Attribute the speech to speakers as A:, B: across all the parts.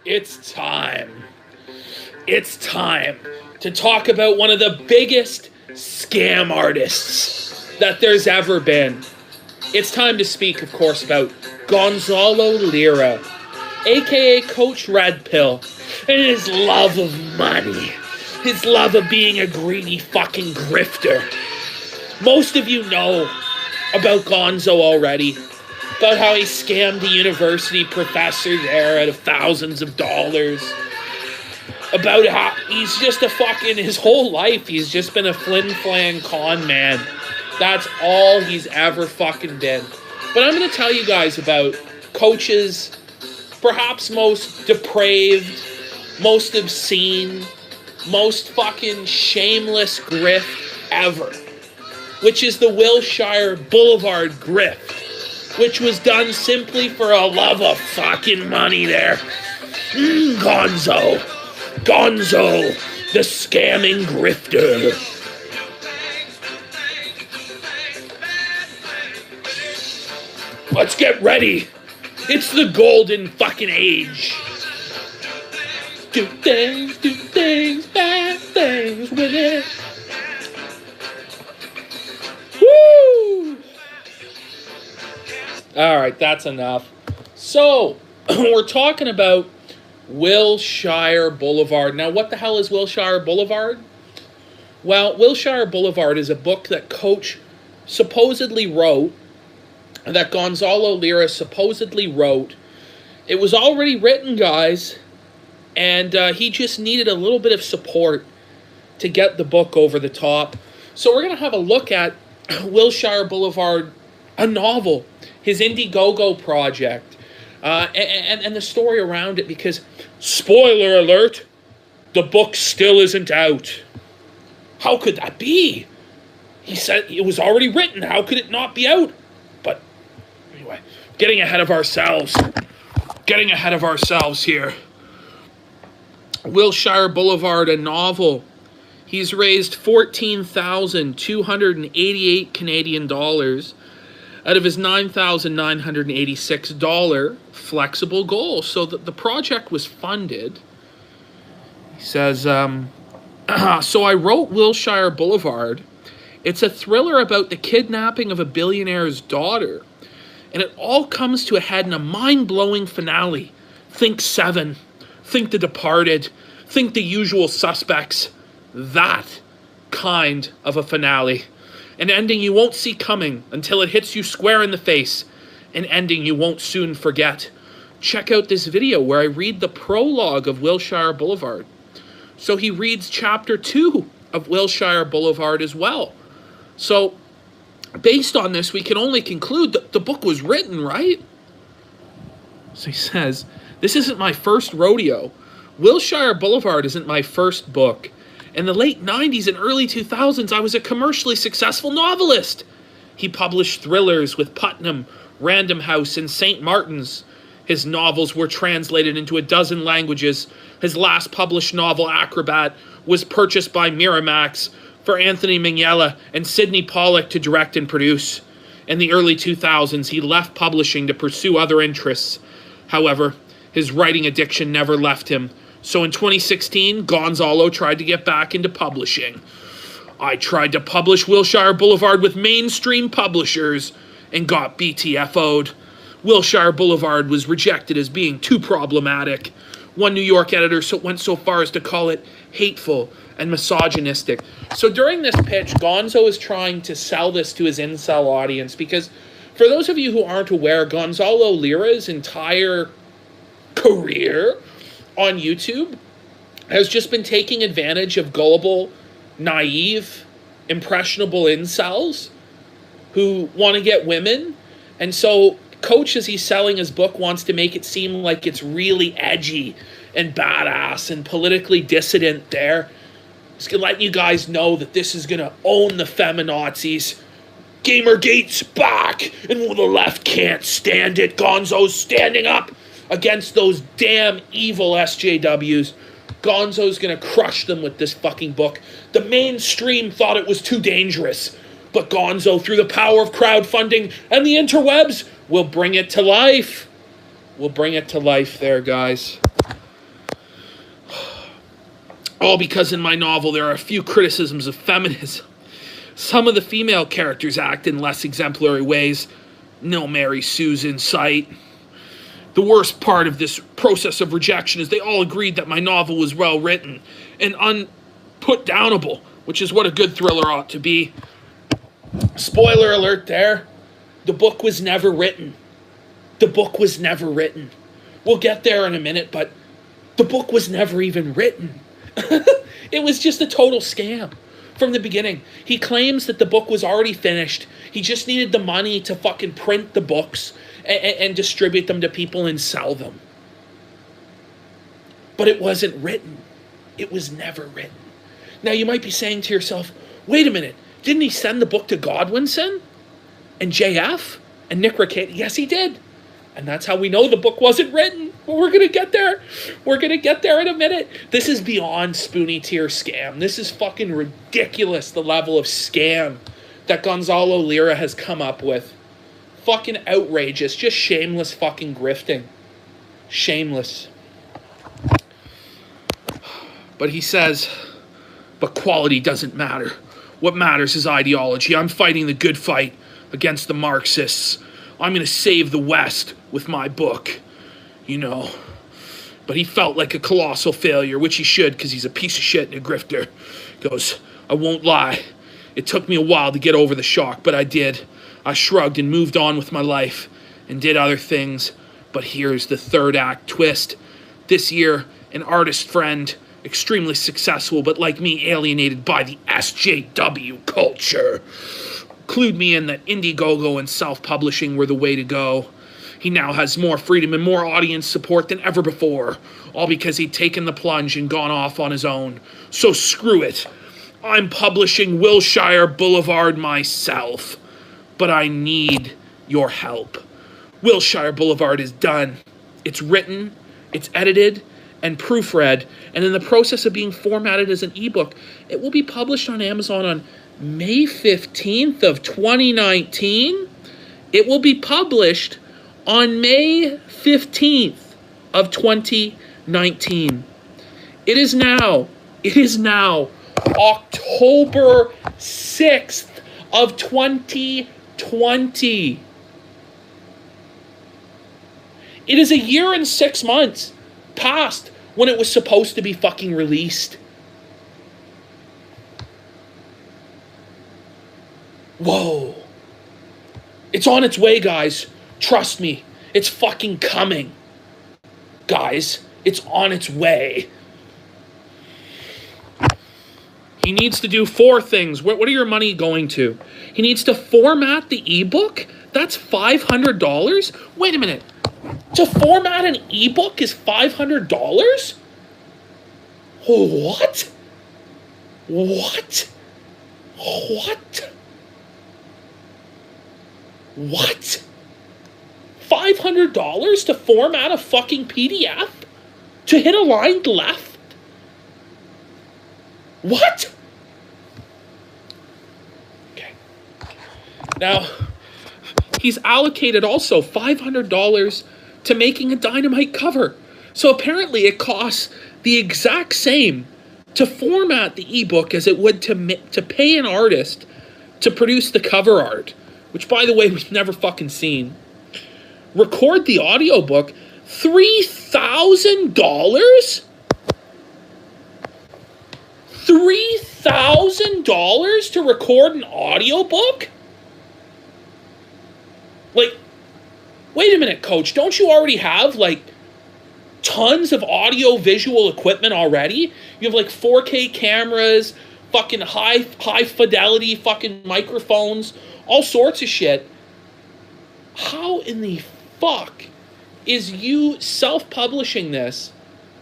A: It's time. It's time to talk about one of the biggest scam artists that there's ever been. It's time to speak, of course, about Gonzalo Lira, aka Coach Red Pill, and his love of money. His love of being a greedy fucking grifter. Most of you know about Gonzo already. About how he scammed the university professor there out of thousands of dollars. About how he's just his whole life, he's just been a flim-flam con man. That's all he's ever fucking been. But I'm going to tell you guys about Coach's perhaps most depraved, most obscene, most fucking shameless grift ever. Which is the Wilshire Boulevard grift. Which was done simply for a love of fucking money there. Gonzo, the scamming grifter. Let's get ready. It's the golden fucking age. Do things, bad things with it. Woo! Alright, that's enough. So, we're talking about Wilshire Boulevard. Now, what the hell is Wilshire Boulevard? Well, Wilshire Boulevard is a book that Coach supposedly wrote, that Gonzalo Lira supposedly wrote. It was already written, guys, and he just needed a little bit of support to get the book over the top. So we're going to have a look at Wilshire Boulevard, a novel, his Indiegogo project, and the story around it, because, spoiler alert, the book still isn't out. How could that be? He said it was already written. How could it not be out? But anyway, getting ahead of ourselves here. Wilshire Boulevard, a novel. He's raised 14,288 Canadian dollars out of his $9,986 flexible goal. So the project was funded. He says, so I wrote Wilshire Boulevard. It's a thriller about the kidnapping of a billionaire's daughter. And it all comes to a head in a mind-blowing finale. Think Seven. Think The Departed. Think The Usual Suspects. That kind of a finale. An ending you won't see coming until it hits you square in the face. An ending you won't soon forget. Check out this video where I read the prologue of Wilshire Boulevard. So he reads chapter 2 of Wilshire Boulevard as well. So, based on this, we can only conclude that the book was written, right? So he says, this isn't my first rodeo. Wilshire Boulevard isn't my first book. In the late 90s and early 2000s, I was a commercially successful novelist. He published thrillers with Putnam, Random House, and St. Martin's. His novels were translated into a dozen languages. His last published novel, Acrobat, was purchased by Miramax for Anthony Minghella and Sidney Pollack to direct and produce. In the early 2000s, he left publishing to pursue other interests. However, his writing addiction never left him. So in 2016, Gonzalo tried to get back into publishing. I tried to publish Wilshire Boulevard with mainstream publishers and got BTFO'd. Wilshire Boulevard was rejected as being too problematic. One New York editor went so far as to call it hateful and misogynistic. So during this pitch, Gonzo is trying to sell this to his incel audience because, for those of you who aren't aware, Gonzalo Lira's entire career on YouTube has just been taking advantage of gullible, naive, impressionable incels who want to get women. And so Coach, as he's selling his book, wants to make it seem like it's really edgy and badass and politically dissident there. He's letting you guys know that this is going to own the feminazis. Gamergate's back, and the left can't stand it. Gonzo's standing up against those damn evil SJWs. Gonzo's gonna crush them with this fucking book. The mainstream thought it was too dangerous, but Gonzo, through the power of crowdfunding and the interwebs, will bring it to life. We'll bring it to life there, guys. All because in my novel there are a few criticisms of feminism. Some of the female characters act in less exemplary ways. No Mary Sue's in sight. The worst part of this process of rejection is they all agreed that my novel was well written and unput-downable, which is what a good thriller ought to be. Spoiler alert there. The book was never written. The book was never written. We'll get there in a minute, but the book was never even written. It was just a total scam from the beginning. He claims that the book was already finished. He just needed the money to fucking print the books and distribute them to people and sell them. But it wasn't written. It was never written. Now you might be saying to yourself, wait a minute, didn't he send the book to Godwinson and JF and Nick Riccati? Yes, he did. And that's how we know the book wasn't written. But we're going to get there. We're going to get there in a minute. This is beyond spoony tier scam. This is fucking ridiculous, the level of scam that Gonzalo Lira has come up with. Fucking outrageous. Just shameless fucking grifting. Shameless. But he says, but quality doesn't matter. What matters is ideology. I'm fighting the good fight against the Marxists. I'm going to save the West with my book, you know. But he felt like a colossal failure, which he should, because he's a piece of shit and a grifter. Goes, I won't lie. It took me a while to get over the shock, but I did. I shrugged and moved on with my life and did other things. But here's the third act twist. This year, an artist friend, extremely successful, but like me, alienated by the SJW culture, clued me in that Indiegogo and self-publishing were the way to go. He now has more freedom and more audience support than ever before, all because he'd taken the plunge and gone off on his own. So screw it. I'm publishing Wilshire Boulevard myself, but I need your help. Wilshire Boulevard is done. It's written, it's edited, and proofread, and in the process of being formatted as an ebook. It will be published on Amazon on May 15th of 2019. It will be published on May 15th of 2019. It is now October 6th of 2020. It is a year and 6 months past when it was supposed to be fucking released. Whoa. It's on its way, guys. Trust me. It's fucking coming. Guys, it's on its way. He needs to do 4 things. What are your money going to? He needs to format the ebook? That's $500? Wait a minute. To format an ebook is $500? What? What? What? What? $500 to format a fucking PDF? To hit a line left? What? Okay. Now, he's allocated also $500 to making a dynamite cover. So apparently it costs the exact same to format the ebook as it would to pay an artist to produce the cover art, which, by the way, we've never fucking seen. Record the audiobook, $3,000? $3,000 to record an audiobook? Like, wait a minute, coach. Don't you already have, like, tons of audio-visual equipment already? You have, like, 4K cameras, fucking high-fidelity fucking microphones, all sorts of shit. How in the fuck is you self-publishing this,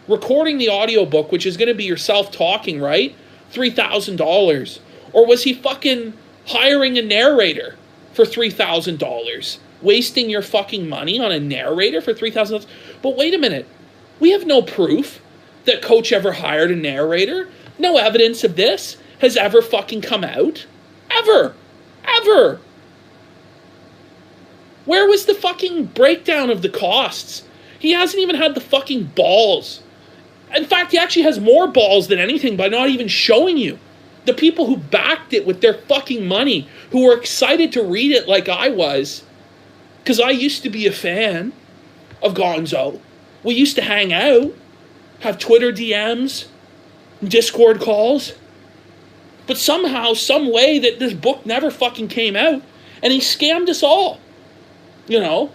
A: recording the audiobook, which is going to be yourself talking, right? $3,000. Or was he fucking hiring a narrator for $3,000? Wasting your fucking money on a narrator for $3,000? But wait a minute. We have no proof that Coach ever hired a narrator. No evidence of this has ever fucking come out. Ever. Ever. Where was the fucking breakdown of the costs? He hasn't even had the fucking balls. In fact, he actually has more balls than anything by not even showing you. The people who backed it with their fucking money, who were excited to read it like I was, because I used to be a fan of Gonzo. We used to hang out, have Twitter DMs, Discord calls. But somehow, some way that this book never fucking came out, and he scammed us all. You know,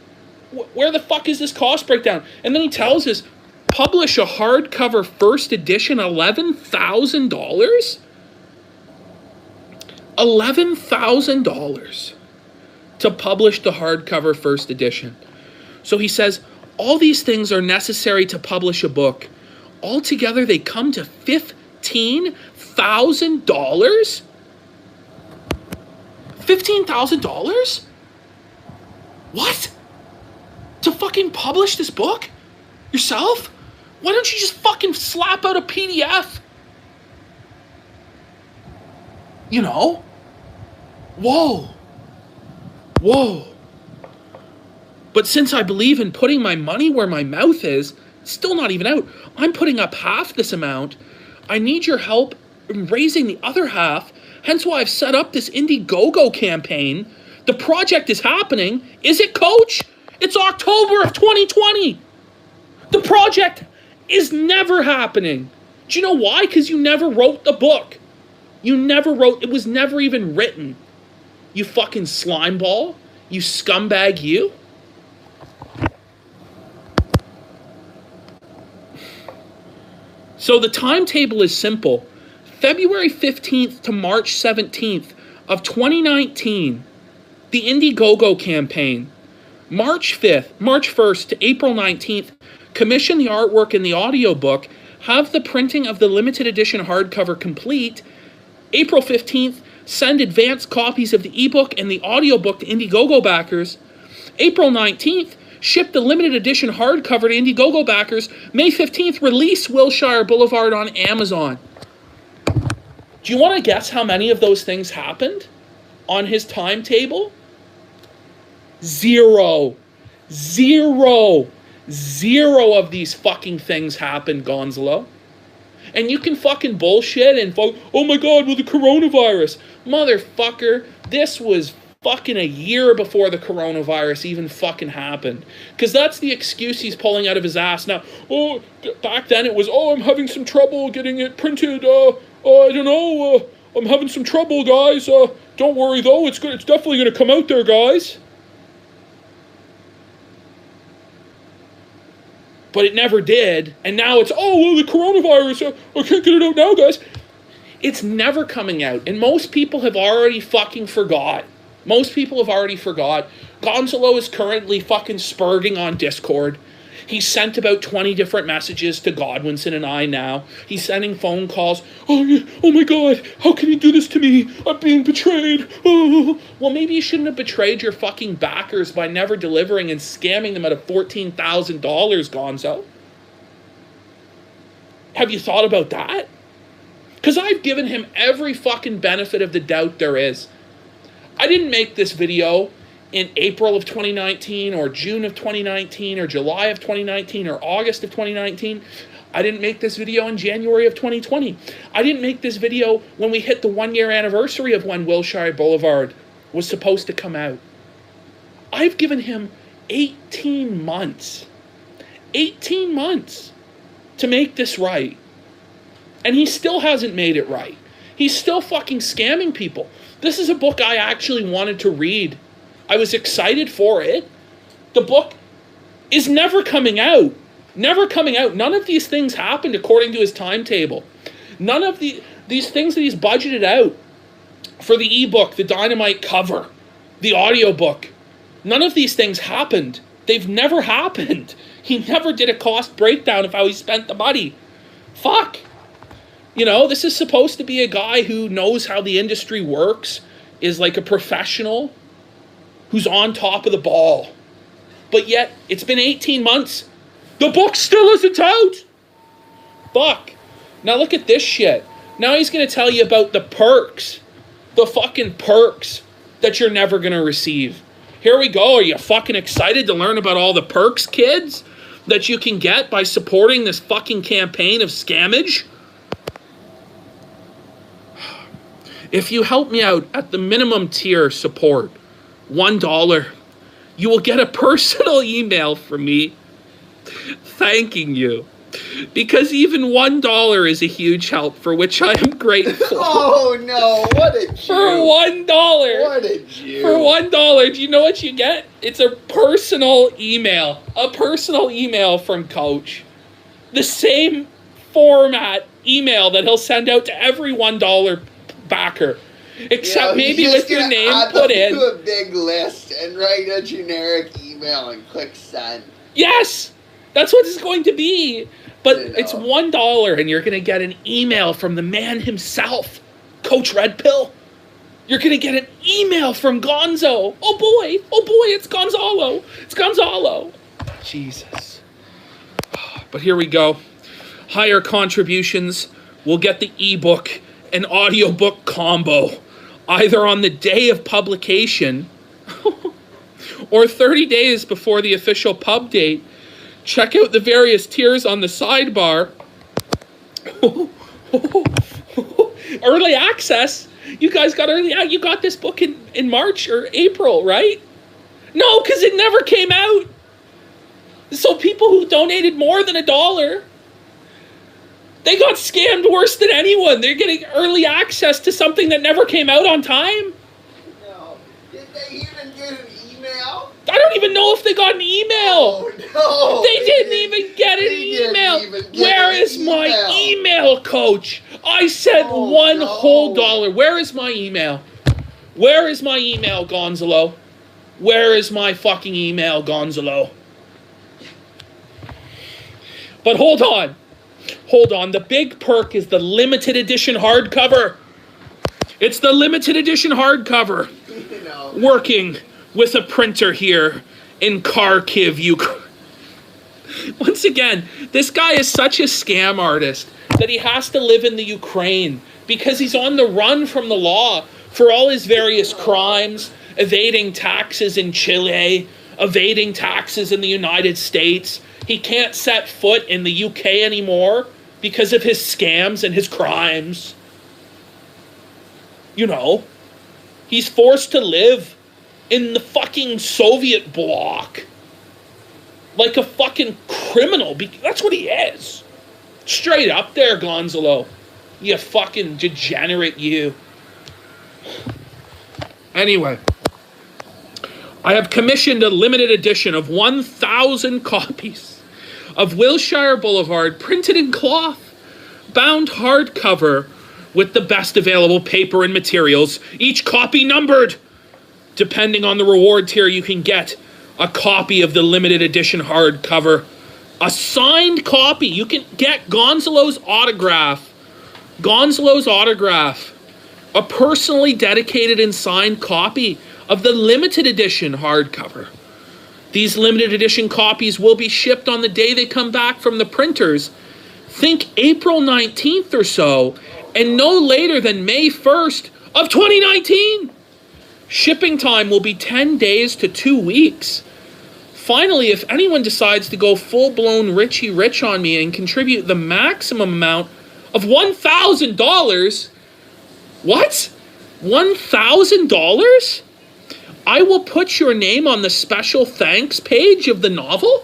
A: where the fuck is this cost breakdown? And then he tells us, publish a hardcover first edition, $11,000? $11,000 to publish the hardcover first edition. So he says, all these things are necessary to publish a book. Altogether, they come to $15,000? $15,000? What? To fucking publish this book? Yourself? Why don't you just fucking slap out a PDF? You know? Whoa. Whoa. But since I believe in putting my money where my mouth is, it's still not even out. I'm putting up half this amount. I need your help in raising the other half. Hence why I've set up this Indiegogo campaign. The project is happening. Is it, Coach? It's October of 2020. The project is never happening. Do you know why? Because you never wrote the book. You never wrote, it was never even written. You fucking slimeball. You scumbag you. So the timetable is simple. February 15th to March 17th of 2019, the Indiegogo campaign. March 1st to April 19th, commission the artwork and the audiobook, have the printing of the limited edition hardcover complete. April 15th, send advanced copies of the ebook and the audiobook to Indiegogo backers. April 19th, ship the limited edition hardcover to Indiegogo backers. May 15th, release Wilshire Boulevard on Amazon. Do you want to guess how many of those things happened on his timetable? Zero. Zero. Zero of these fucking things happened, Gonzalo. And you can fucking bullshit and oh my god, well the coronavirus. Motherfucker, this was fucking a year before the coronavirus even fucking happened. Because that's the excuse he's pulling out of his ass now. Oh, back then it was, I'm having some trouble getting it printed. I don't know. I'm having some trouble, guys. Don't worry though, it's good. It's definitely going to come out there, guys. But it never did. And now it's, well, the coronavirus. I can't get it out now, guys. It's never coming out. And most people have already fucking forgot. Most people have already forgot. Gonzalo is currently fucking spurging on Discord. He's sent about 20 different messages to Godwinson and I now. He's sending phone calls. Oh my god, how can you do this to me? I'm being betrayed. Oh. Well, maybe you shouldn't have betrayed your fucking backers by never delivering and scamming them out of $14,000, Gonzo. Have you thought about that? Because I've given him every fucking benefit of the doubt there is. I didn't make this video in April of 2019 or June of 2019 or July of 2019 or August of 2019. I didn't make this video in January of 2020. I didn't make this video when we hit the 1-year anniversary of when Wilshire Boulevard was supposed to come out. I've given him 18 months. 18 months to make this right. And he still hasn't made it right. He's still fucking scamming people. This is a book I actually wanted to read. I was excited for it. The book is never coming out. Never coming out. None of these things happened according to his timetable. None of these things that he's budgeted out for the ebook, the dynamite cover, the audiobook, none of these things happened. They've never happened. He never did a cost breakdown of how he spent the money. Fuck. You know, this is supposed to be a guy who knows how the industry works, is like a professional, who's on top of the ball. But yet, it's been 18 months. The book still isn't out. Fuck. Now look at this shit. Now he's going to tell you about the perks. The fucking perks that you're never going to receive. Here we go. Are you fucking excited to learn about all the perks, kids? that you can get by supporting this fucking campaign of scammage? If you help me out at the minimum tier support, $1, you will get a personal email from me thanking you. Because even $1 is a huge help, for which I am grateful.
B: Oh no, what a Jew.
A: For $1.
B: What a Jew.
A: For $1, do you know what you get? It's a personal email. A personal email from Coach. The same format email that he'll send out to every $1 backer. Except maybe with your name put in.
B: Do a big list and write a generic email and click send.
A: Yes! That's what it's going to be. But it's $1 and you're going to get an email from the man himself, Coach Red Pill. You're going to get an email from Gonzo. Oh boy, it's Gonzalo. It's Gonzalo. Jesus. But here we go. Higher contributions will get the ebook and audiobook combo, either on the day of publication or 30 days before the official pub date. Check out the various tiers on the sidebar. Early access. You guys got early access. You got this book in March or April, right? No, because it never came out. So people who donated more than $1, they got scammed worse than anyone. They're getting early access to something that never came out on time.
B: No. Did they even get an email?
A: I don't even know if they got an email.
B: Oh, no.
A: They didn't even get an email. Where is my email, Coach? I said $1 whole dollar. Where is my email? Where is my email, Gonzalo? Where is my fucking email, Gonzalo? But hold on. Hold on. The big perk is the limited edition hardcover. It's the limited edition hardcover. Working with a printer here in Kharkiv, Ukraine. Once again, this guy is such a scam artist that he has to live in the Ukraine because he's on the run from the law for all his various crimes, evading taxes in Chile, evading taxes in the United States. He can't set foot in the UK anymore because of his scams and his crimes. You know, he's forced to live in the fucking Soviet bloc like a fucking criminal. That's what he is. Straight up there, Gonzalo. You fucking degenerate, you. Anyway, I have commissioned a limited edition of 1,000 copies of Wilshire Boulevard, printed in cloth, bound hardcover with the best available paper and materials, each copy numbered. Depending on the reward tier, you can get a copy of the limited edition hardcover, a signed copy. You can get Gonzalo's autograph, a personally dedicated and signed copy of the limited edition hardcover. These limited edition copies will be shipped on the day they come back from the printers. Think April 19th or so, and no later than May 1st of 2019. Shipping time will be 10 days to 2 weeks. Finally, if anyone decides to go full-blown Richie Rich on me and contribute the maximum amount of $1,000, what? $1,000? I will put your name on the special thanks page of the novel?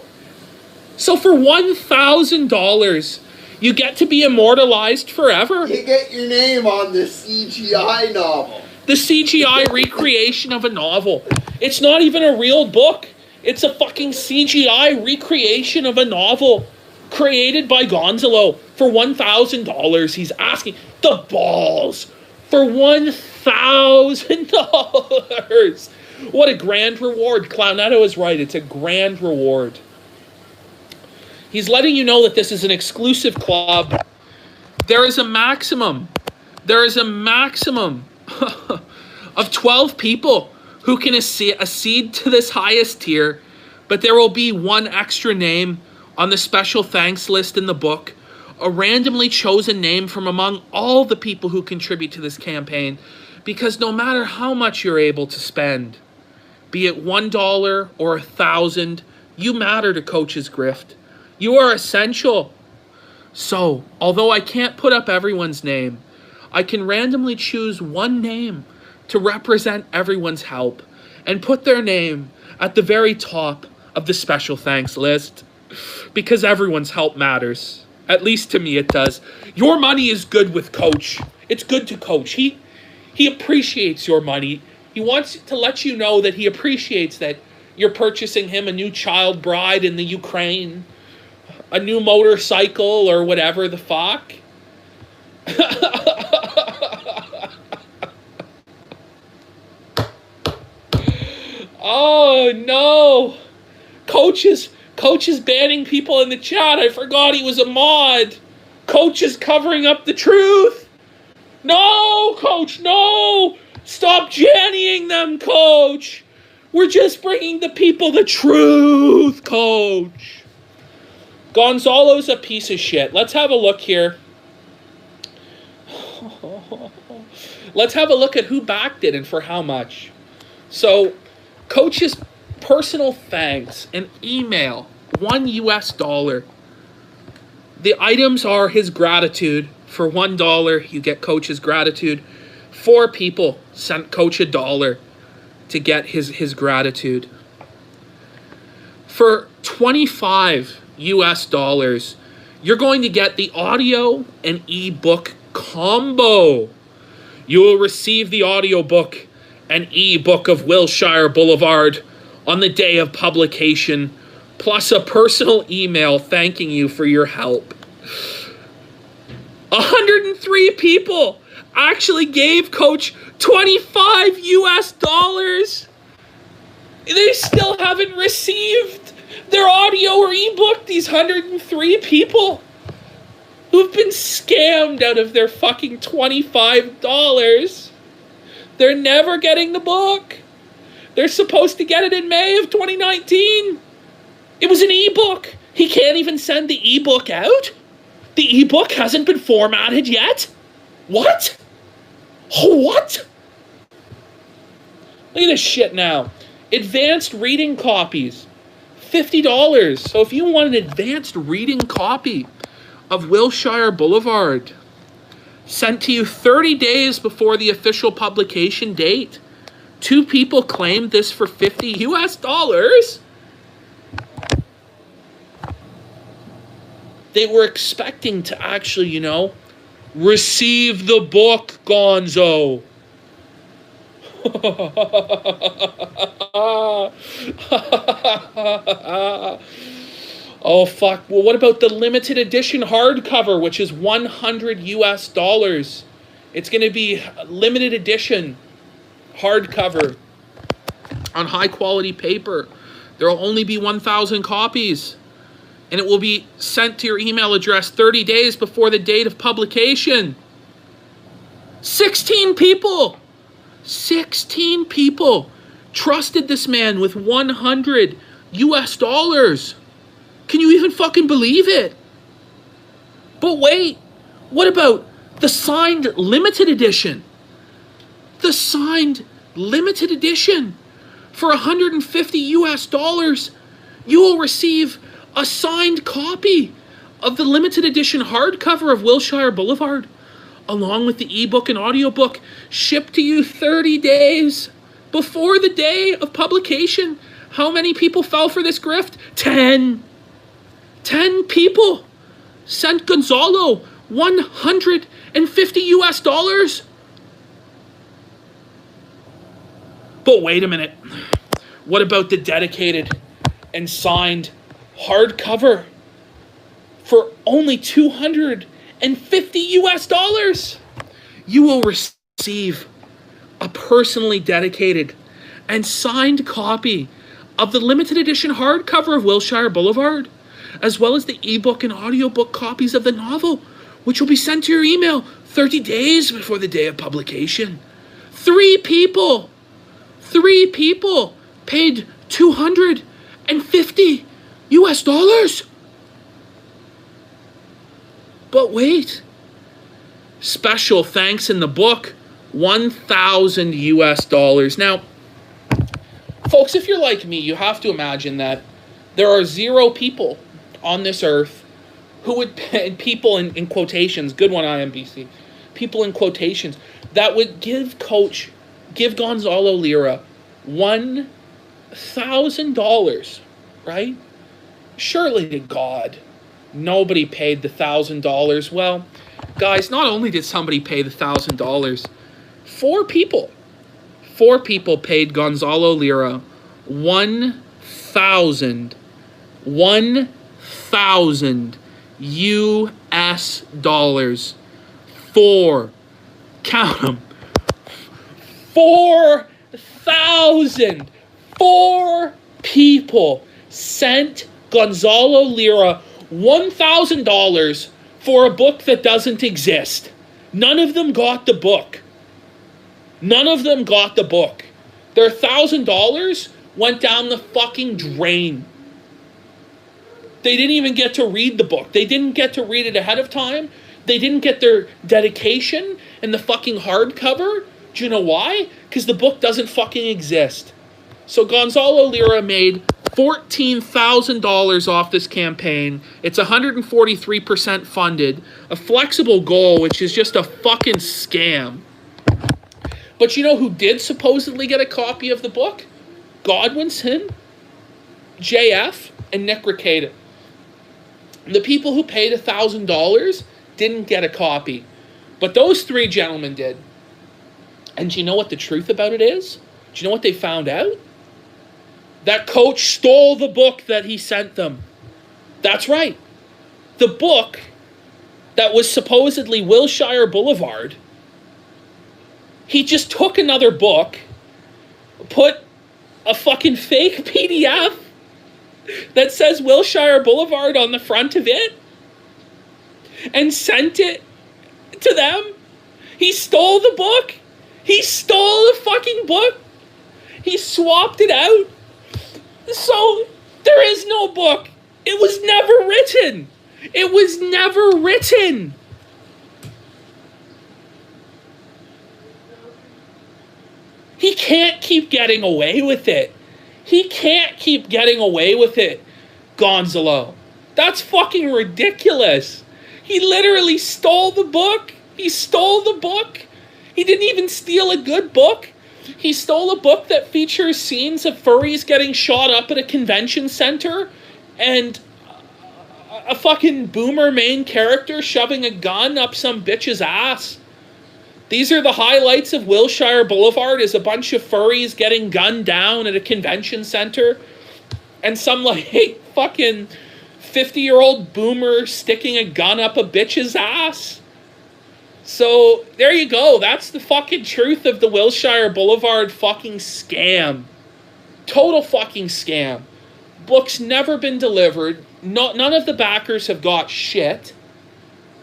A: So for $1,000, you get to be immortalized forever.
B: You get your name on the CGI novel.
A: The CGI recreation of a novel. It's not even a real book. It's a fucking CGI recreation of a novel created by Gonzalo for $1,000. He's asking the balls for $1,000. What a grand reward. Clownetto is right. It's a grand reward. He's letting you know that this is an exclusive club. There is a maximum of 12 people who can accede to this highest tier, but there will be one extra name on the special thanks list in the book, a randomly chosen name from among all the people who contribute to this campaign, because no matter how much you're able to spend, be it $1 or $1,000, you matter to Coach's Grift. You are essential. So, although I can't put up everyone's name, I can randomly choose one name to represent everyone's help and put their name at the very top of the special thanks list, because everyone's help matters. At least to me it does. Your money is good with Coach. It's good to Coach. He appreciates your money. He wants to let you know that he appreciates that you're purchasing him a new child bride in the Ukraine, a new motorcycle, or whatever the fuck. Oh no! Coach is banning people in the chat. I forgot he was a mod. Coach is covering up the truth. No, Coach, no! Stop jannying them, Coach! We're just bringing the people the truth, Coach! Gonzalo's a piece of shit. Let's have a look here. Let's have a look at who backed it and for how much. So, Coach's personal thanks, an email, $1. The items are his gratitude. For $1, you get Coach's gratitude. 4 people sent Coach $1 to get his gratitude. For $25, you're going to get the audio and ebook combo. You will receive the audiobook and ebook of Wilshire Boulevard on the day of publication, plus a personal email thanking you for your help. 103 people actually gave Coach $25. They still haven't received their audio or ebook, these 103 people who've been scammed out of their fucking $25. They're never getting the book. They're supposed to get it in May of 2019. It was an ebook. He can't even send the ebook out? The ebook hasn't been formatted yet? What? What? Look at this shit now. Advanced reading copies. $50. So if you want an advanced reading copy of Wilshire Boulevard, sent to you 30 days before the official publication date. 2 people claimed this for $50. They were expecting to actually, receive the book, Gonzo. Oh, fuck. Well, what about the limited edition hardcover, which is $100? It's going to be limited edition hardcover on high quality paper. There will only be 1,000 copies. And it will be sent to your email address 30 days before the date of publication. 16 people! 16 people trusted this man with $100. Can you even fucking believe it? But wait, what about the signed limited edition? The signed limited edition. For $150, you will receive a signed copy of the limited edition hardcover of Wilshire Boulevard, along with the ebook and audiobook, shipped to you 30 days before the day of publication. How many people fell for this grift? 10. 10 people sent Gonzalo $150. But wait a minute. What about the dedicated and signed hardcover for only $250? You will receive a personally dedicated and signed copy of the limited edition hardcover of Wilshire Boulevard, as well as the ebook and audiobook copies of the novel, which will be sent to your email 30 days before the day of publication. 3 people paid $250. But wait, special thanks in the book, $1,000. Now, folks, if you're like me, you have to imagine that there are 0 people on this earth who would pay people in quotations, good one IMBC, people in quotations, that would give Gonzalo Lira $1,000, right? Surely to God, nobody paid the $1,000. Well, guys, not only did somebody pay the $1,000, four people paid Gonzalo Lira $1,000 US dollars for, count them, 4,000. 4 people sent Gonzalo Lira $1,000 for a book that doesn't exist. None of them got the book. None of them got the book. Their $1,000 went down the fucking drain. They didn't even get to read the book. They didn't get to read it ahead of time. They didn't get their dedication and the fucking hardcover. Do you know why? Because the book doesn't fucking exist. So Gonzalo Lira made $14,000 off this campaign. It's 143% funded. A flexible goal, which is just a fucking scam. But you know who did supposedly get a copy of the book? Godwinson, JF, and Nick Ricada. The people who paid $1,000 didn't get a copy. But those 3 gentlemen did. And do you know what the truth about it is? Do you know what they found out? That coach stole the book that he sent them. That's right. The book that was supposedly Wilshire Boulevard, he just took another book, put a fucking fake PDF that says Wilshire Boulevard on the front of it, and sent it to them. He stole the book. He stole the fucking book. He swapped it out. So there is no book. It was never written. It was never written. He can't keep getting away with it. He can't keep getting away with it, Gonzalo. That's fucking ridiculous. He literally stole the book. He stole the book. He didn't even steal a good book. He stole a book that features scenes of furries getting shot up at a convention center and a fucking boomer main character shoving a gun up some bitch's ass. These are the highlights of Wilshire Boulevard, is a bunch of furries getting gunned down at a convention center and some like fucking 50-year-old boomer sticking a gun up a bitch's ass. So there you go. That's the fucking truth of the Wilshire Boulevard fucking scam. Total fucking scam. Book's never been delivered. None of the backers have got shit.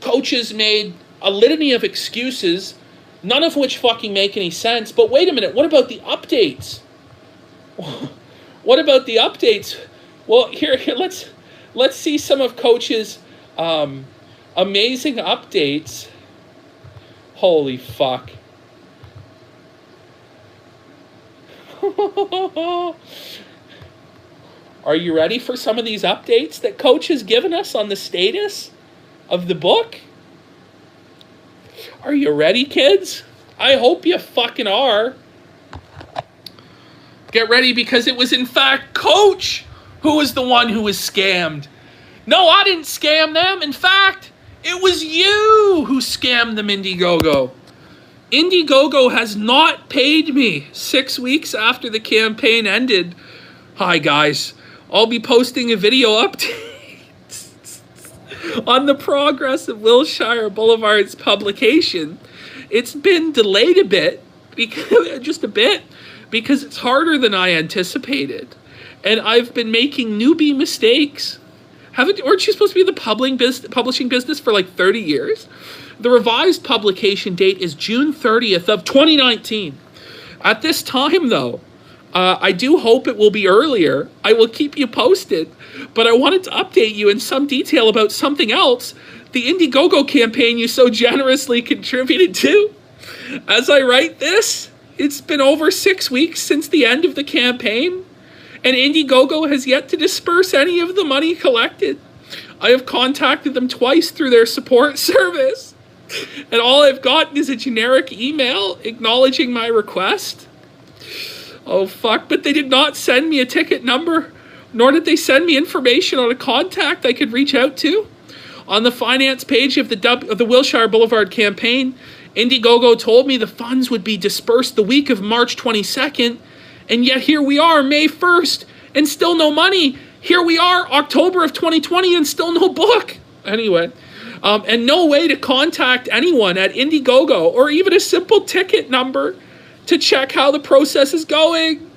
A: Coaches made a litany of excuses, none of which fucking make any sense. But wait a minute, what about the updates? What about the updates? Well, here let's see some of Coach's amazing updates. Holy fuck. Are you ready for some of these updates that Coach has given us on the status of the book? Are you ready, kids? I hope you fucking are. Get ready, because it was in fact Coach who was the one who was scammed. No, I didn't scam them. In fact, it was you who scammed them, Indiegogo. Indiegogo has not paid me 6 weeks after the campaign ended. Hi, guys. I'll be posting a video update on the progress of Wilshire Boulevard's publication. It's been delayed a bit, just a bit, because it's harder than I anticipated. And I've been making newbie mistakes. Aren't you supposed to be in the publishing business for like 30 years? The revised publication date is June 30th of 2019. At this time, though, I do hope it will be earlier. I will keep you posted, but I wanted to update you in some detail about something else, the Indiegogo campaign you so generously contributed to. As I write this, it's been over 6 weeks since the end of the campaign, and Indiegogo has yet to disperse any of the money collected. I have contacted them twice through their support service, and all I've gotten is a generic email acknowledging my request. Oh, fuck. But they did not send me a ticket number, nor did they send me information on a contact I could reach out to. On the finance page of the Wilshire Boulevard campaign, Indiegogo told me the funds would be disbursed the week of March 22nd, and yet here we are, May 1st, and still no money. Here we are, October of 2020, and still no book. Anyway, and no way to contact anyone at Indiegogo or even a simple ticket number to check how the process is going.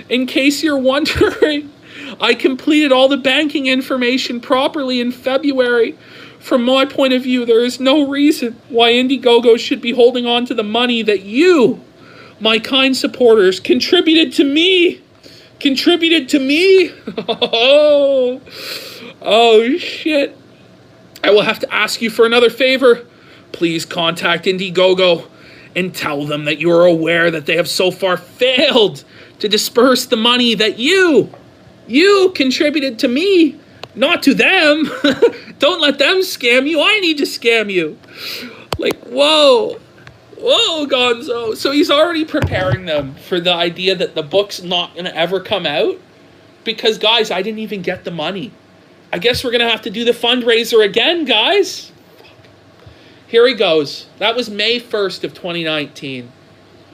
A: In case you're wondering, I completed all the banking information properly in February. From my point of view, there is no reason why Indiegogo should be holding on to the money that you, my kind supporters, contributed to me. Oh, shit. I will have to ask you for another favor. Please contact Indiegogo and tell them that you are aware that they have so far failed to disperse the money that you contributed to me, not to them. Don't let them scam you. I need to scam you. Like, whoa, Gonzo. So he's already preparing them for the idea that the book's not going to ever come out. Because, guys, I didn't even get the money. I guess we're going to have to do the fundraiser again, guys. Here he goes. That was May 1st of 2019.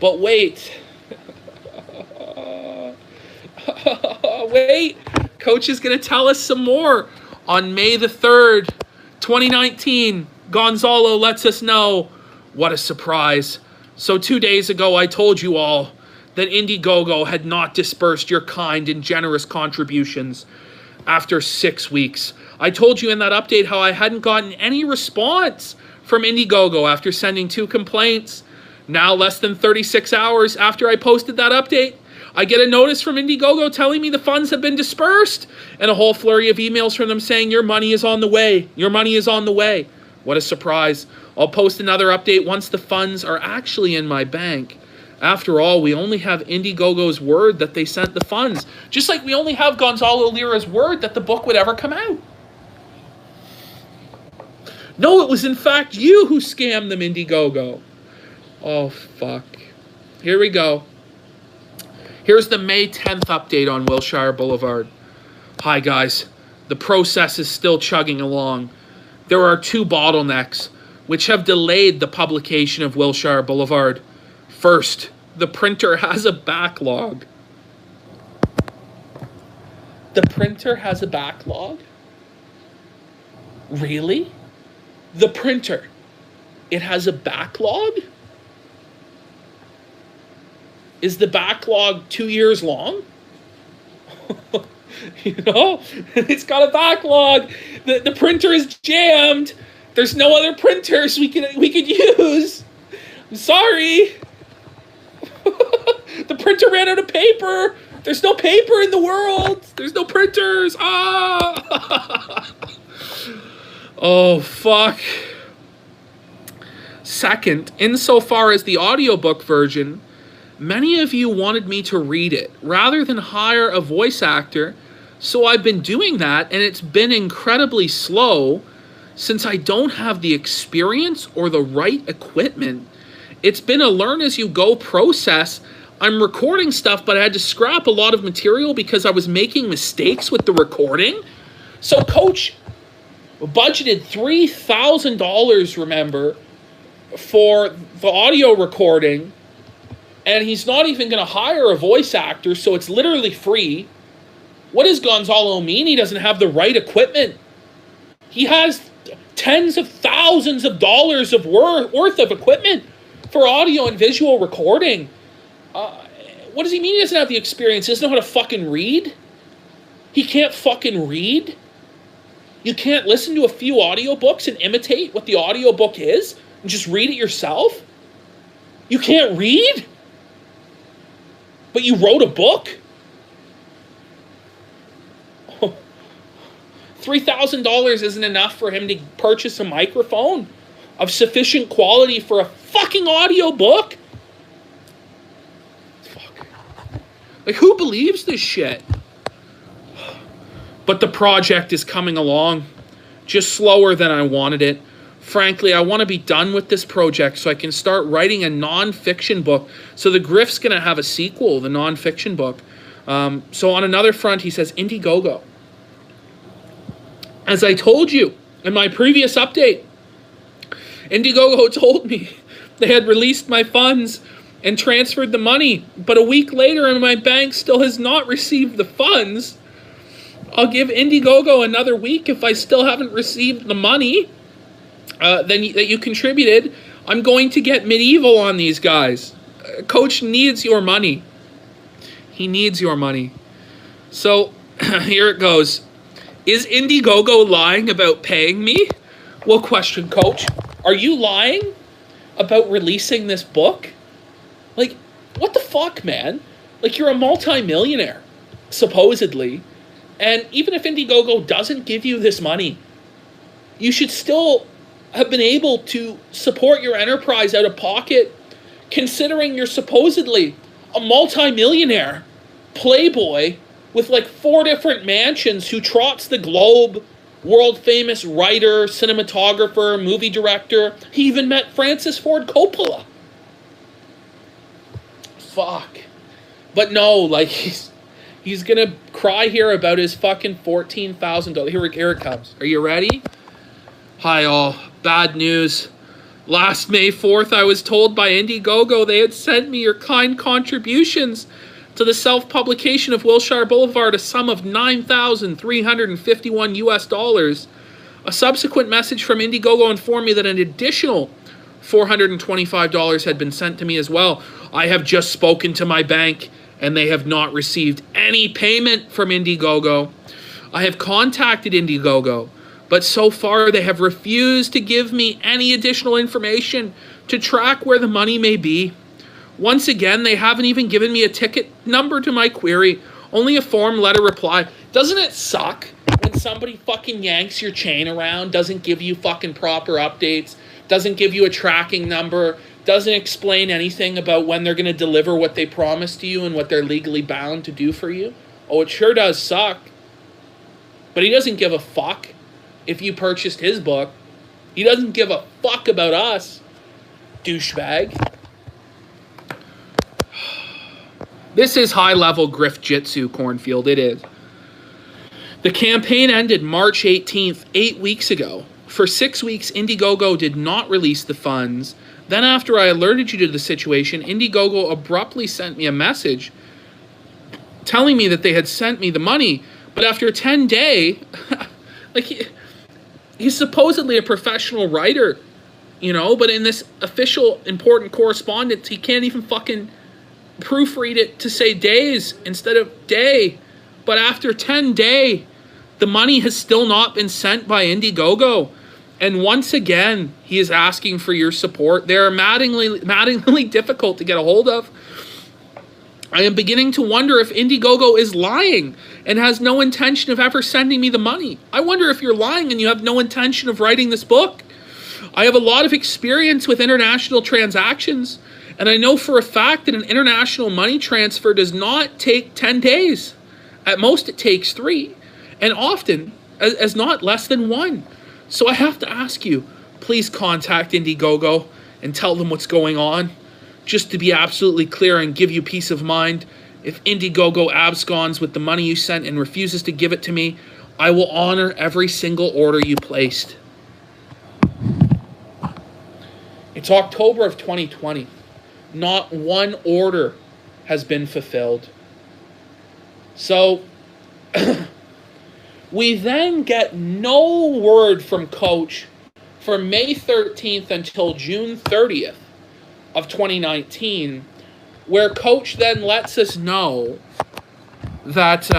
A: But wait. Wait. Coach is going to tell us some more. On May the 3rd, 2019, Gonzalo lets us know. What a surprise. So 2 days ago, I told you all that Indiegogo had not dispersed your kind and generous contributions after 6 weeks. I told you in that update how I hadn't gotten any response from Indiegogo after sending 2 complaints. Now, less than 36 hours after I posted that update, I get a notice from Indiegogo telling me the funds have been dispersed, and a whole flurry of emails from them saying your money is on the way. Your money is on the way. What a surprise. I'll post another update once the funds are actually in my bank. After all, we only have Indiegogo's word that they sent the funds, just like we only have Gonzalo Lira's word that the book would ever come out. No, it was in fact you who scammed them, Indiegogo. Oh, fuck. Here we go. Here's the May 10th update on Wilshire Boulevard. Hi, guys. The process is still chugging along. There are 2 bottlenecks which have delayed the publication of Wilshire Boulevard. First, the printer has a backlog. The printer has a backlog? Really? The printer, it has a backlog? Is the backlog 2 years long? You know, it's got a backlog. The printer is jammed. There's no other printers we could use. I'm sorry. The printer ran out of paper. There's no paper in the world. There's no printers. Ah. Oh, fuck. Second, insofar as the audiobook version, many of you wanted me to read it rather than hire a voice actor, so I've been doing that, and it's been incredibly slow since I don't have the experience or the right equipment. It's been a learn-as-you-go process. I'm recording stuff, but I had to scrap a lot of material because I was making mistakes with the recording. So Coach budgeted $3,000, remember, for the audio recording, and he's not even going to hire a voice actor, so it's literally free. What does Gonzalo mean? He doesn't have the right equipment. He has tens of thousands of dollars of worth of equipment for audio and visual recording. What does he mean he doesn't have the experience? He doesn't know how to fucking read? He can't fucking read? You can't listen to a few audiobooks and imitate what the audiobook is and just read it yourself? You can't read? But you wrote a book? $3,000 isn't enough for him to purchase a microphone of sufficient quality for a fucking audiobook? Fuck. Like, who believes this shit? But the project is coming along. just slower than I wanted it. Frankly, I want to be done with this project so I can start writing a non-fiction book. So the grift's going to have a sequel, the non-fiction book. So on another front, he says, Indiegogo. As I told you in my previous update, Indiegogo told me they had released my funds and transferred the money, but a week later and my bank still has not received the funds. I'll give Indiegogo another week if I still haven't received the money that you contributed. I'm going to get medieval on these guys. Coach needs your money. He needs your money. So here it goes. Is Indiegogo lying about paying me? Well, question, Coach. Are you lying about releasing this book? Like, what the fuck, man? Like, you're a multi-millionaire, supposedly. And even if Indiegogo doesn't give you this money, you should still have been able to support your enterprise out of pocket, considering you're supposedly a multi-millionaire playboy with like 4 different mansions who trots the globe, world-famous writer, cinematographer, movie director. He even met Francis Ford Coppola. Fuck. But no, like, he's gonna cry here about his fucking $14,000. Here it comes. Are you ready? Hi all. Bad news. Last May 4th, I was told by Indiegogo they had sent me your kind contributions to the self-publication of Wilshire Boulevard, a sum of $9,351 US. A subsequent message from Indiegogo informed me that an additional $425 had been sent to me as well. I have just spoken to my bank and they have not received any payment from Indiegogo. I have contacted Indiegogo, but so far they have refused to give me any additional information to track where the money may be. Once again, they haven't even given me a ticket number to my query, only a form letter reply. Doesn't it suck when somebody fucking yanks your chain around, doesn't give you fucking proper updates, doesn't give you a tracking number, doesn't explain anything about when they're going to deliver what they promised to you and what they're legally bound to do for you? Oh, it sure does suck. But he doesn't give a fuck if you purchased his book. He doesn't give a fuck about us, douchebag. This is high-level grift jitsu, Cornfield. It is. The campaign ended March 18th, 8 weeks ago. For 6 weeks, Indiegogo did not release the funds. Then after I alerted you to the situation, Indiegogo abruptly sent me a message telling me that they had sent me the money. But after 10 days, like, he's supposedly a professional writer, you know, but in this official important correspondence, he can't even fucking proofread it to say days instead of day. But after 10 days, the money has still not been sent by Indiegogo. And once again, he is asking for your support. They're maddeningly difficult to get a hold of. I am beginning to wonder if Indiegogo is lying and has no intention of ever sending me the money. I wonder if you're lying and you have no intention of writing this book. I have a lot of experience with international transactions, and I know for a fact that an international money transfer does not take 10 days. At most, it takes 3, and often as not less than 1. So I have to ask you, please contact Indiegogo and tell them what's going on. Just to be absolutely clear and give you peace of mind, if Indiegogo absconds with the money you sent and refuses to give it to me, I will honor every single order you placed. It's October of 2020. Not one order has been fulfilled. So we then get no word from Coach from May 13th until June 30th of 2019, where Coach then lets us know that,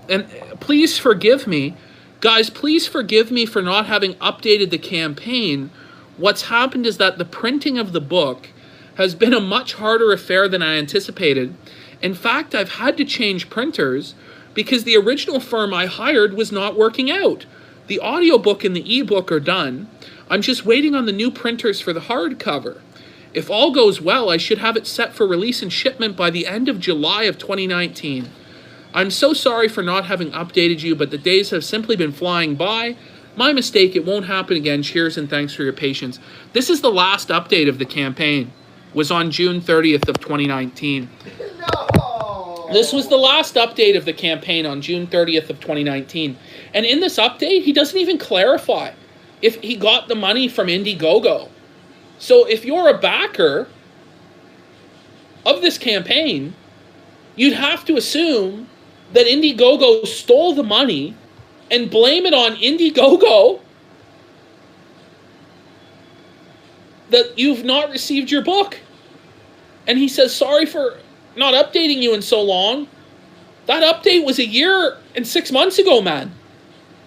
A: and please forgive me, guys, please forgive me for not having updated the campaign. What's happened is that the printing of the book has been a much harder affair than I anticipated. In fact, I've had to change printers because the original firm I hired was not working out. The audiobook and the ebook are done. I'm just waiting on the new printers for the hardcover. If all goes well, I should have it set for release and shipment by the end of July of 2019. I'm so sorry for not having updated you, but the days have simply been flying by. My mistake. It won't happen again. Cheers and thanks for your patience. This is the last update of the campaign. Was on June 30th of 2019.
B: No!
A: This was the last update of the campaign on June 30th of 2019. And in this update, he doesn't even clarify if he got the money from Indiegogo. So if you're a backer of this campaign, you'd have to assume that Indiegogo stole the money and blame it on Indiegogo that you've not received your book. And he says, sorry for not updating you in so long. That update was 1 year and 6 months ago, man.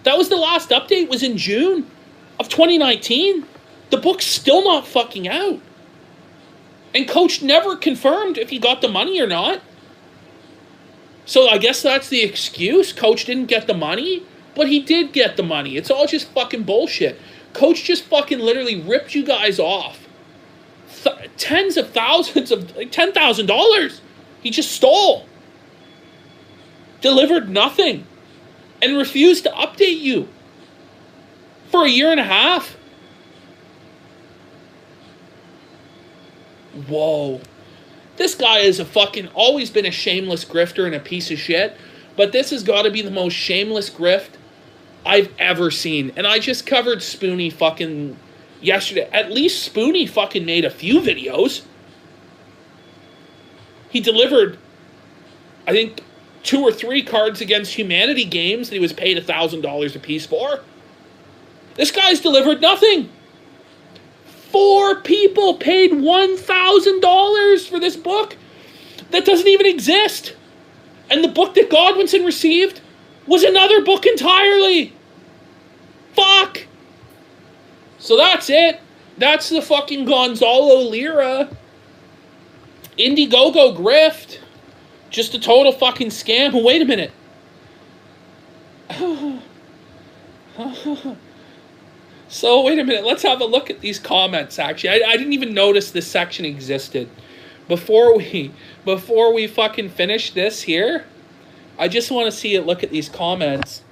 A: That was the last update, was in June of 2019. The book's still not fucking out. And Coach never confirmed if he got the money or not. So I guess that's the excuse. Coach didn't get the money, but he did get the money. It's all just fucking bullshit. Coach just fucking literally ripped you guys off. Tens of thousands of, like $10,000. He just stole. Delivered nothing. And refused to update you. For 1.5 years. Whoa. This guy is always been a shameless grifter and a piece of shit. But this has got to be the most shameless grift I've ever seen. And I just covered Spoonie fucking yesterday. At least Spoonie fucking made a few videos. He delivered, I think, 2 or 3 Cards Against Humanity games that he was paid $1,000 a piece for. This guy's delivered nothing. 4 people paid $1,000 for this book that doesn't even exist. And the book that Godwinson received was another book entirely. Fuck. So that's it. That's the fucking Gonzalo Lira Indiegogo grift. Just a total fucking scam. Wait a minute. So, wait a minute. Let's have a look at these comments, actually. I didn't even notice this section existed. Before we fucking finish this here, I just want to see it. Look at these comments.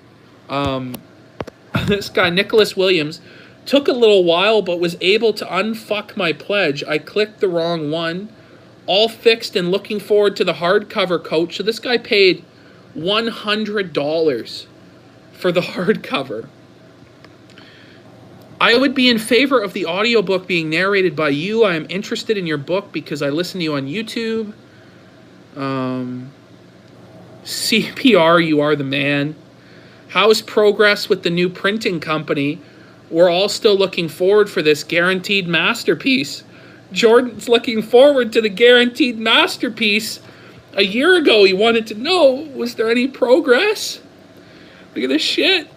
A: This guy, Nicholas Williams, took a little while, but was able to unfuck my pledge. I clicked the wrong one. All fixed and looking forward to the hardcover, coach. So this guy paid $100 for the hardcover. I would be in favor of the audiobook being narrated by you. I am interested in your book because I listen to you on YouTube. CPR, you are the man. How's progress with the new printing company? We're all still looking forward for this guaranteed masterpiece. Jordan's looking forward to the guaranteed masterpiece. A year ago, he wanted to know, was there any progress? Look at this shit.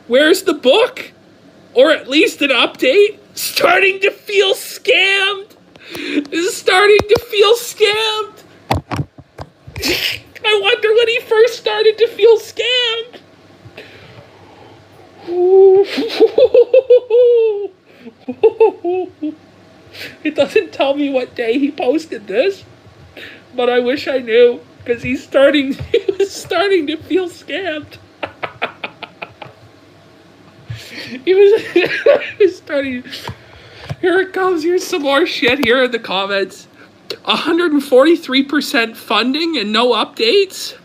A: Where's the book? Or at least an update? Starting to feel scammed. This is starting to feel scammed. I wonder when he first started to feel scammed. It doesn't tell me what day he posted this, but I wish I knew, because he was starting to feel scammed. he was starting. Here it comes. Here's some more shit here in the comments. 143% funding and no updates.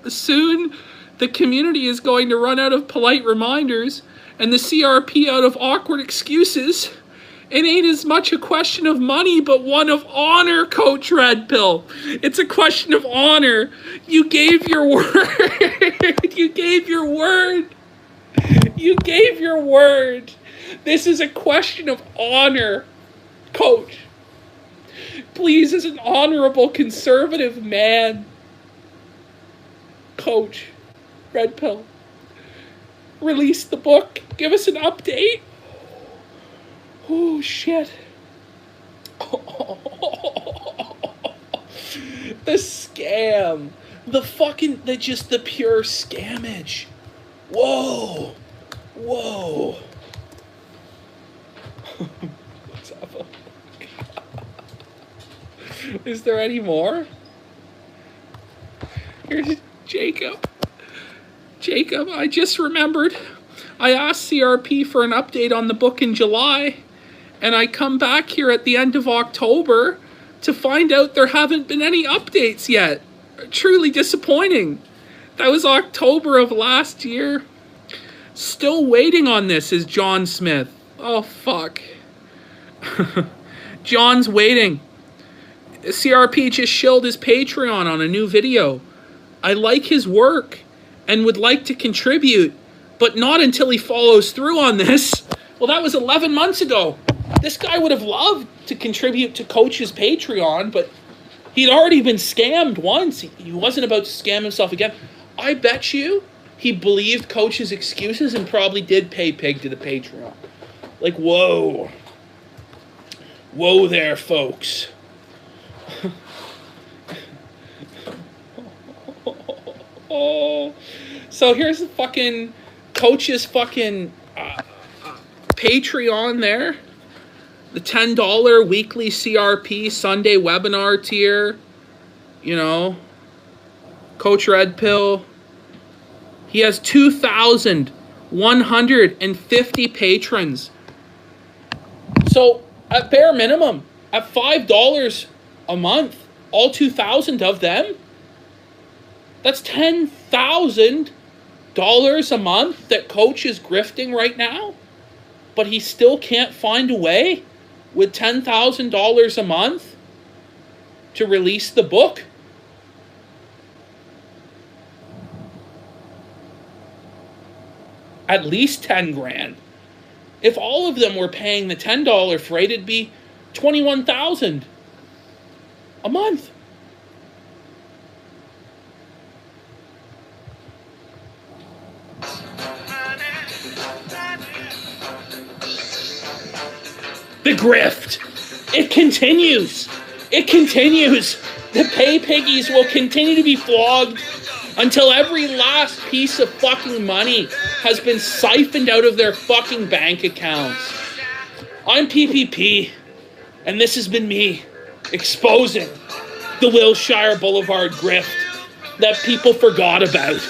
A: Soon, the community is going to run out of polite reminders and the CRP out of awkward excuses. It ain't as much a question of money, but one of honor, Coach Red Pill. It's a question of honor. You gave your word. You gave your word. You gave your word. This is a question of honor, Coach. Please, as an honorable conservative man, Coach Red Pill, release the book. Give us an update. Oh, shit. The scam. The pure scammage. Whoa. Whoa. Let's have a look. Is there any more? Here's Jacob. Jacob, I just remembered. I asked CRP for an update on the book in July, and I come back here at the end of October to find out there haven't been any updates yet. Truly disappointing. That was October of last year. Still waiting on this is John Smith. Oh, fuck. John's waiting. CRP just shilled his Patreon on a new video. I like his work and would like to contribute, but not until he follows through on this. Well, that was 11 months ago. This guy would have loved to contribute to Coach's Patreon, but he'd already been scammed once. He wasn't about to scam himself again. I bet you he believed Coach's excuses and probably did pay pig to the Patreon. Like, whoa. Whoa there, folks. So here's the fucking Coach's fucking Patreon there. The $10 weekly CRP Sunday webinar tier. You know. Coach Red Pill. He has 2,150 patrons. So at bare minimum, at $5 a month, all 2,000 of them, that's $10,000 a month that Coach is grifting right now. But he still can't find a way with $10,000 a month to release the book. At least 10 grand. If all of them were paying the $10 freight, it'd be $21,000 a month. The grift. It continues. It continues. The pay piggies will continue to be flogged until every last piece of fucking money has been siphoned out of their fucking bank accounts. I'm PPP, and this has been me exposing the Wilshire Boulevard grift that people forgot about.